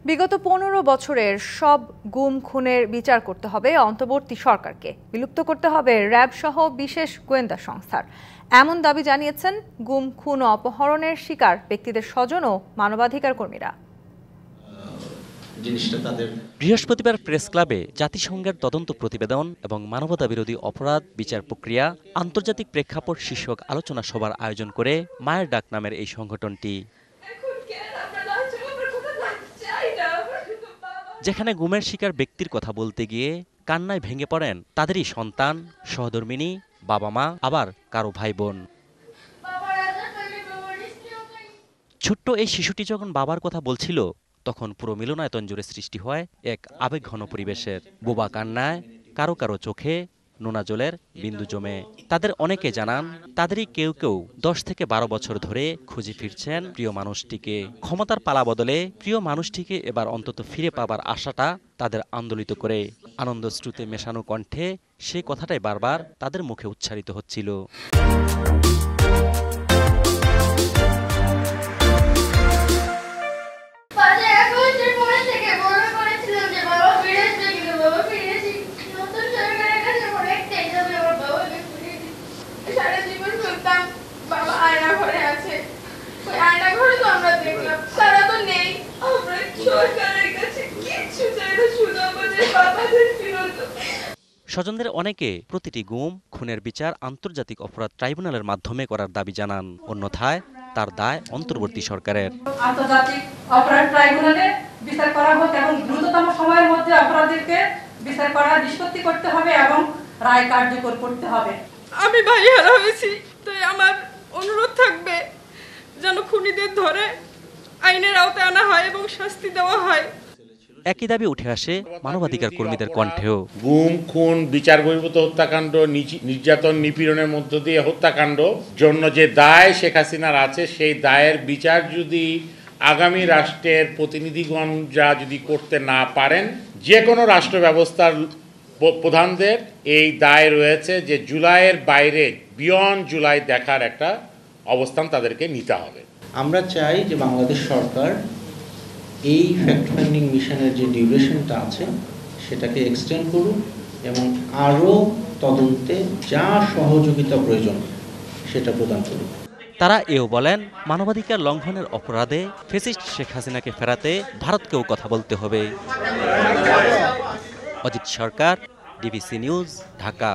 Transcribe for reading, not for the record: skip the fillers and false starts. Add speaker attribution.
Speaker 1: বিগত ১৫ বছরের সব গুম খুনের বিচার করতে হবে অন্তর্বর্তী সরকারকে, বিলুপ্ত করতে হবে র্যাব সহ বিশেষ গোয়েন্দা সংস্থার, এমন দাবি জানিয়েছেন গুম খুন ও অপহরণের শিকার ব্যক্তিদের স্বজন ও মানবাধিকার কর্মীরা।
Speaker 2: বৃহস্পতিবার প্রেস ক্লাবে জাতিসংঘের তদন্ত প্রতিবেদন এবং মানবতা বিরোধী অপরাধ বিচার প্রক্রিয়া আন্তর্জাতিক প্রেক্ষাপট শীর্ষক আলোচনা সভার আয়োজন করে মায়ের ডাক নামের এই সংগঠনটি, যেখানে গুমের শিকার ব্যক্তির কথা বলতে গিয়ে কান্নায় ভেঙে পড়েন তাদেরই সন্তান, সহধর্মিণী, বাবা মা, আবার কারো ভাই বোন। ছোট্ট এই শিশুটি যখন বাবার কথা বলছিল তখন পুরো মিলনায়তন জুড়ে সৃষ্টি হয় এক আবেগঘন পরিবেশের। বোবা কান্নায়, কারো কারো চোখে নোনা জলের বিন্দু জমে। তাদের অনেকে জানান তাদেরই কেউ কেউ 10 থেকে 12 বছর ধরে খুঁজে ফিরছেন প্রিয় মানুষটিকে। ক্ষমতার পালা বদলে প্রিয় মানুষটিকে এবার অন্তত ফিরে পাবার আশাটা তাদের আন্দোলিত করে। আনন্দশ্রুতে মেশানো কণ্ঠে সেই কথাটাই বারবার তাদের মুখে উচ্চারিত হচ্ছিল। স্বজনদের অনেকে প্রতিটি গুম খুনের বিচার আন্তর্জাতিক অপরাধ ট্রাইব্যুনালের মাধ্যমে করার দাবি জানান। অন্যথায় তার দায় অন্তর্বর্তী সরকারের।
Speaker 3: আন্তর্জাতিক অপরাধ ট্রাইব্যুনালে বিচার করা হোক এবং দ্রুততম সময়ের মধ্যে অপরাধীকে বিচার করা নিষ্পত্তি করতে হবে এবং রায় কার্যকর করতে হবে।
Speaker 4: আমি ভাই হারা হয়েছি, তাই আমার অনুরোধ থাকবে যেন খুনিদের ধরে আইনের আওতায় আনা হয় এবং শাস্তি দেওয়া হয়।
Speaker 2: একই দাবি উঠে আসে মানবাধিকার কর্মীদের কণ্ঠেও।
Speaker 5: গুম খুন বিচার বহির্ভূত হত্যাকাণ্ড, নির্যাতন নিপীড়নের মধ্য দিয়ে হত্যাকাণ্ড জন্য যে দায় শেখ হাসিনার আছে, সেই দায়ের বিচার যদি আগামী রাষ্ট্রের প্রতিনিধিগণ যদি করতে না পারেন, যে কোনো রাষ্ট্র ব্যবস্থার প্রধানদের এই দায় রয়েছে যে জুলাইয়ের বাইরে বিয়ন্ড জুলাই দেখার একটা অবস্থান তাদেরকে নিতে হবে।
Speaker 6: আমরা চাই যে বাংলাদেশ সরকার এই ফ্যাক্ট ফাইন্ডিং মিশনের যে ডিউরেশনটা আছে সেটাকে এক্সটেন্ড করুন এবং আরও তদন্তে যা সহযোগিতা প্রয়োজন সেটা প্রদান করুন।
Speaker 2: তারা এও বলেন, মানবাধিকার লঙ্ঘনের অপরাধে ফ্যাসিস্ট শেখ হাসিনাকে ফেরাতে ভারতকেও কথা বলতে হবে। অজিত সরকার, ডিবিসি নিউজ, ঢাকা।